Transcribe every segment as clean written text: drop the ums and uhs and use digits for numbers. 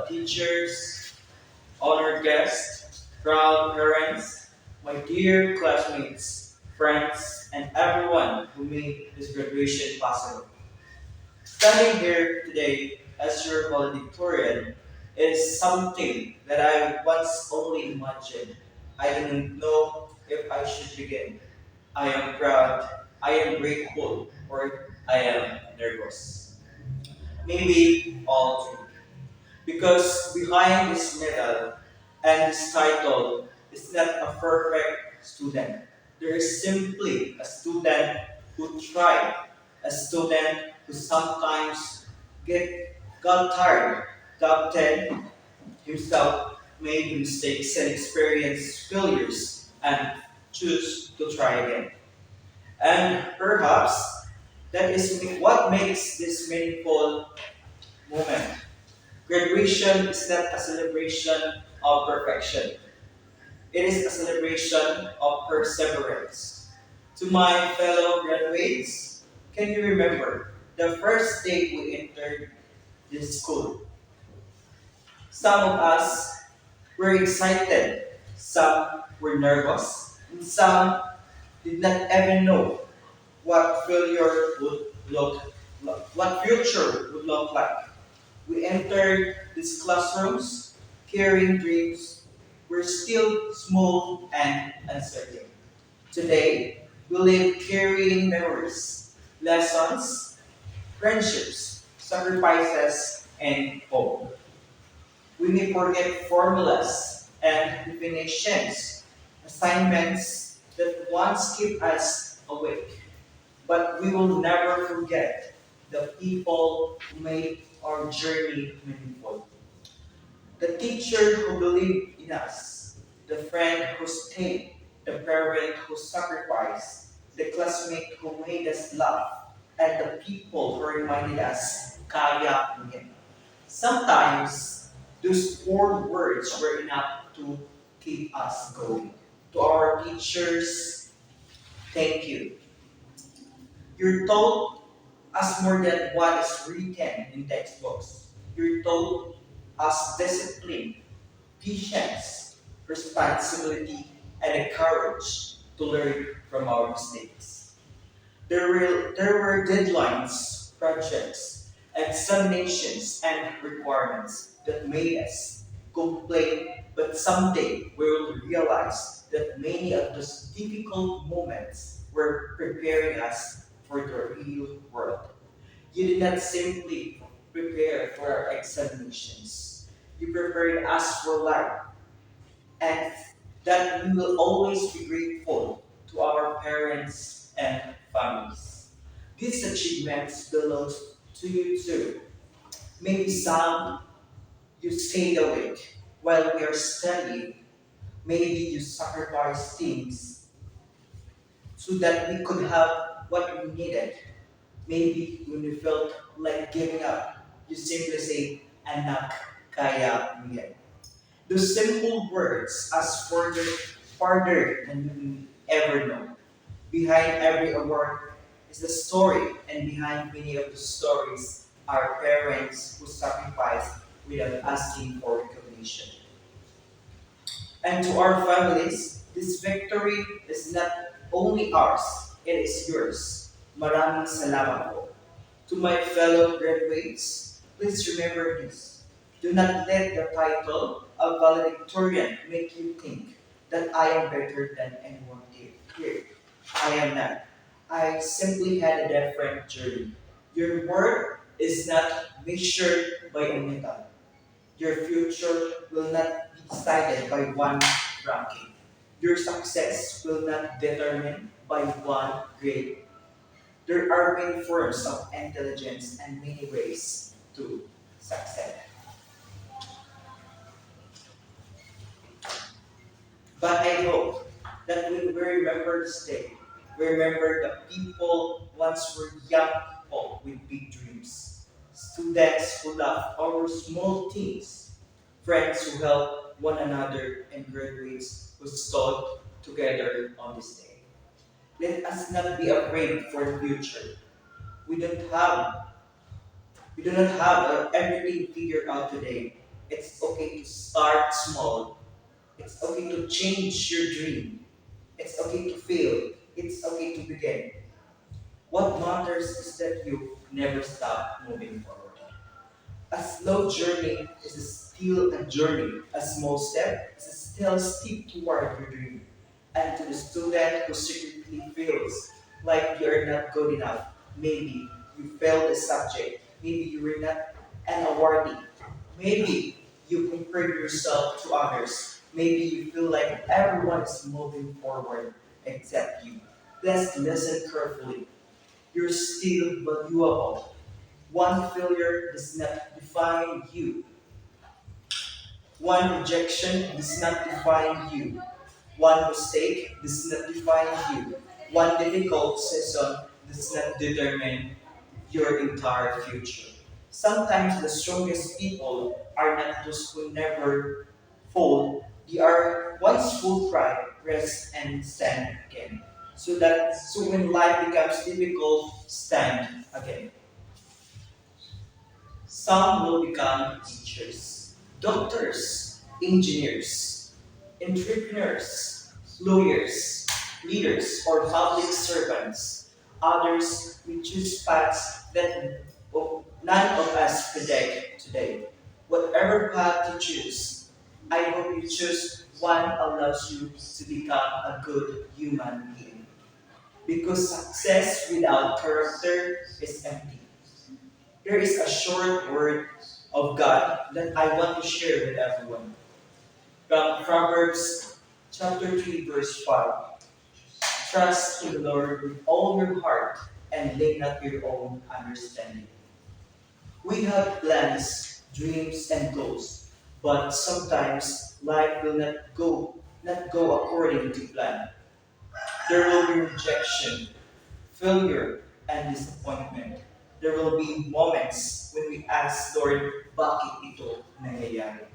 teachers, honored guests, proud parents, my dear classmates, friends, and everyone who made this graduation possible. Standing here today as your valedictorian is something that I once only imagined. I didn't know if I should begin. I am proud, I am grateful, or I am nervous. Maybe all three. Because behind this medal and this title is not a perfect student. There is simply a student who tried, a student who sometimes got tired, doubted himself, made mistakes and experienced failures, and choose to try again. And perhaps that is what makes this meaningful moment. Graduation is not a celebration of perfection. It is a celebration of perseverance. To my fellow graduates, can you remember the first day we entered this school? Some of us were excited, some were nervous, and some did not even know what failure would what future would look like. We entered these classrooms carrying dreams. We're still small and uncertain. Today, we live carrying memories, lessons, friendships, sacrifices, and hope. We may forget formulas and definitions, assignments that once kept us awake. But we will never forget the people who made our journey meaningful. The teacher who believed in us, the friend who stayed, the parent who sacrificed, the classmate who made us laugh, and the people who reminded us, kaya mo yan. Sometimes, those four words were enough to keep us going. To our teachers, thank you. You're taught us more than what is written in textbooks. You're taught us discipline, patience, responsibility, and the courage to learn from our mistakes. There were deadlines, projects, examinations, and requirements that made us complain, but someday we will realize that many of those difficult moments were preparing us for the real world. You did not simply prepare for our examinations. You prepared us for life, and that we will always be grateful to our parents and families. These achievements belong to you too. Maybe some you stayed awake while we are studying. Maybe you sacrificed things so that we could have what we needed. Maybe when you felt like giving up, you simply say, anak, kaya mo yan. Those simple words as farther than you ever know. Behind every award is the story, and behind many of the stories are parents who sacrifice without asking for recognition. And to our families, this victory is not only ours, it is yours. Maraming salamat po. To my fellow graduates, please remember this. Do not let the title of valedictorian make you think that I am better than anyone here. I am not. I simply had a different journey. Your worth is not measured by a medal. Your future will not be decided by one ranking. Your success will not determined by one grade. There are many forms of intelligence and many ways to succeed. But I hope that when we remember this day, we remember the people once were young people with big dreams, students who love our small teams, friends who help one another, and graduates who stood together on this day. Let us not be afraid for the future. We don't have we do not have everything figured out today, It's okay to start small. It's okay to change your dream. It's okay to fail. It's okay to begin. What matters is that you never stop moving forward. A slow journey is still a journey. A small step is still a step toward your dream. And to the student who secretly feels like you're not good enough, maybe you failed a subject, maybe you were not an awardee, maybe you compared yourself to others, maybe you feel like everyone is moving forward except you. Let's listen carefully. You're still valuable. One failure does not define you. One rejection does not define you. One mistake does not define you. One difficult season does not determine your entire future. Sometimes the strongest people are not those who never fall. They are ones who try, rest, and stand again. So when life becomes difficult, stand again. Some will become teachers, doctors, engineers, entrepreneurs, lawyers, leaders, or public servants. Others will choose paths that none of us predict today. Whatever path you choose, I hope you choose one allows you to become a good human being. Because success without character is empty. There is a short word of God that I want to share with everyone. From Proverbs chapter 3, verse 5. Trust in the Lord with all your heart and lean not your own understanding. We have plans, dreams, and goals, but sometimes life will not go according to plan. There will be rejection, failure, and disappointment. There will be moments when we ask, Lord, bakit ito nangyayari?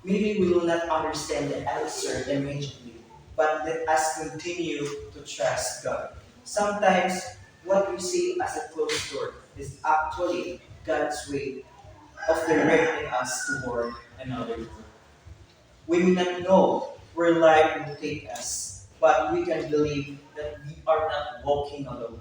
Maybe we will not understand the answer immediately, but let us continue to trust God. Sometimes what we see as a closed door is actually God's way of directing us toward another door. We may not know where life will take us, but we can believe that we are not walking alone.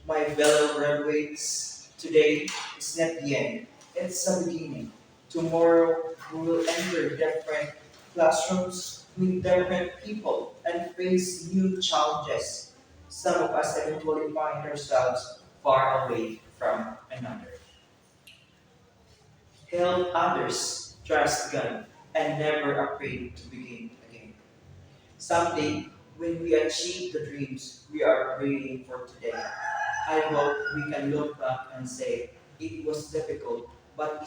My fellow graduates, today is not the end, it's the beginning. Tomorrow we will enter different classrooms, meet different people, and face new challenges. Some of us eventually find ourselves far away from another. Help others, trust God, and never afraid to begin again. Someday, when we achieve the dreams we are praying for today, I hope we can look back and say it was difficult, but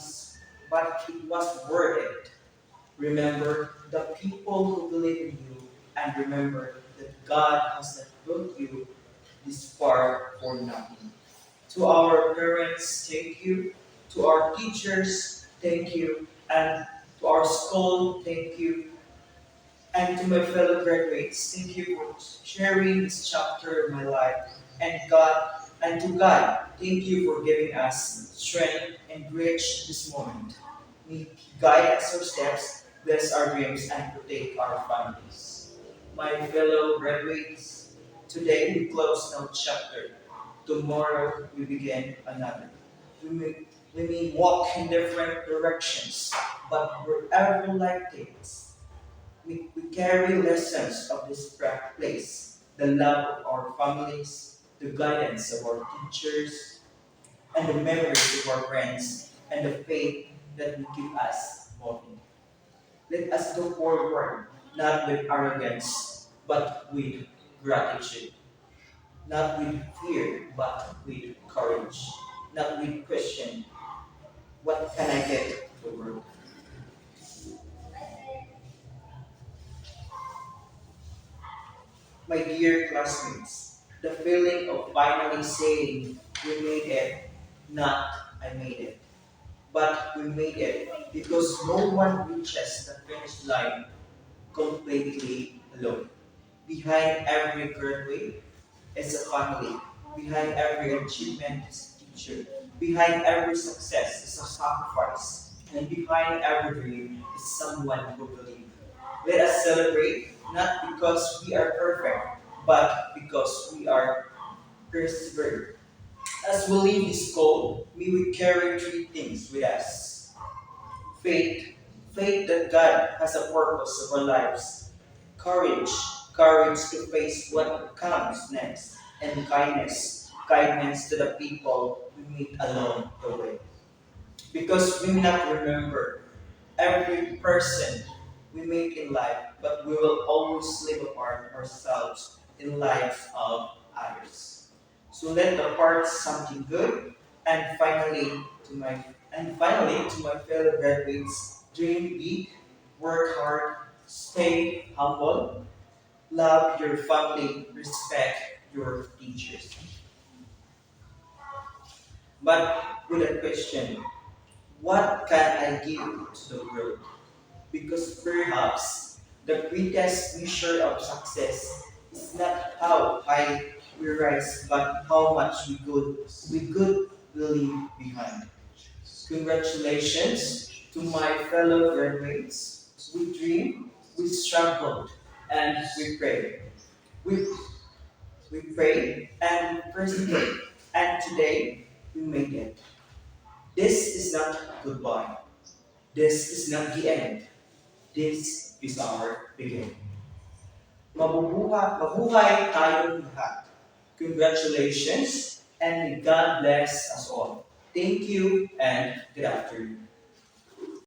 it was worth it. Remember the people who believe in you, and remember that God has not brought you this far for nothing. To our parents, thank you. To our teachers, thank you. And to our school, thank you. And to my fellow graduates, thank you for sharing this chapter of my life. And to God, thank you for giving us strength and reach this moment. May He guide us our steps, bless our dreams, and protect our families. My fellow graduates, today we close no chapter. Tomorrow we begin another. We may walk in different directions, but wherever life takes, we carry lessons of this place, the love of our families, the guidance of our teachers, and the memories of our friends, and the faith that will keep us moving. Let us go forward, not with arrogance, but with gratitude, not with fear, but with courage, not with question, what can I get to work? My dear classmates, the feeling of finally saying we made it, not I made it, but we made it because no one reaches the finish line completely alone. Behind every graduate is a family. Behind every achievement is a teacher. Behind every success is a sacrifice. And behind every dream is someone who believes. Let us celebrate not because we are perfect, but because we are persevered. As we leave this call, may we carry three things with us: faith, faith that God has a purpose of our lives; courage, courage to face what comes next; and kindness, kindness to the people we meet along the way. Because we may not remember every person we meet in life, but we will always live apart ourselves in lives of others. So let the part something good, and finally to my fellow graduates, dream big, work hard, stay humble, love your family, respect your teachers. But with a question, what can I give to the world? Because perhaps the greatest measure of success is not how high we rise, but how much we could leave behind. Congratulations to my fellow graduates. We dream, we struggled, and we pray. We, we pray and persevere. And today, we made it. This is not goodbye. This is not the end. This is our beginning. Mabuhay tayong lahat. Congratulations and may God bless us all. Thank you and good afternoon.